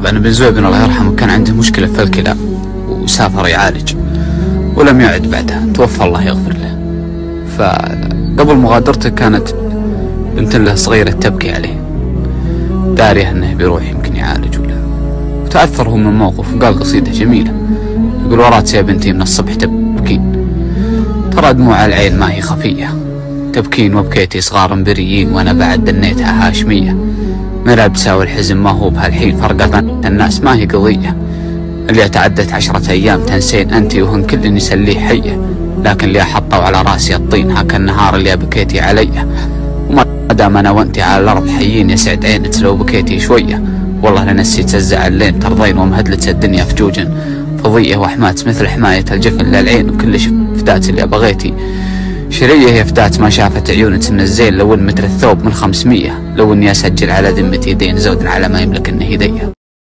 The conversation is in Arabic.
طبعا ابن زويبن الله يرحمه كان عنده مشكلة في الكلى وسافر يعالج ولم يعد بعدها، توفى الله يغفر له. فقبل مغادرته كانت بنت له صغيرة تبكي عليه، داريه انه بيروح يمكن يعالج ولا، وتأثر هو من الموقف وقال قصيدة جميلة يقول: ورات يا بنتي من الصبح تبكين، ترى دموع العين ما هي خفية، تبكين وبكيتي صغار بريين وانا بعد دنيتها هاشمية، ملابسها والحزن ما هو بهالحين، فرقة الناس ما هي قضية، اللي تعدت 10 أيام تنسين أنتي وهن كل يسليه حية، لكن اللي حطوا على راسي الطين هاك النهار اللي بكيتي عليه، وما دام أنا وأنتي على الأرض حيين يسعد عينك لو بكيتي شوية، والله لنسيت الزعل لين ترضين، ومهدلت الدنيا فجوجا فضية وحمات مثل حماية الجفن للعين، وكل شفتات اللي بغيتي شرية هي فتات ما شافت عيونك من الزين، لو ان متر الثوب من 500، لو اني اسجل على ذمتي دين زود على ما يملك انه هديه.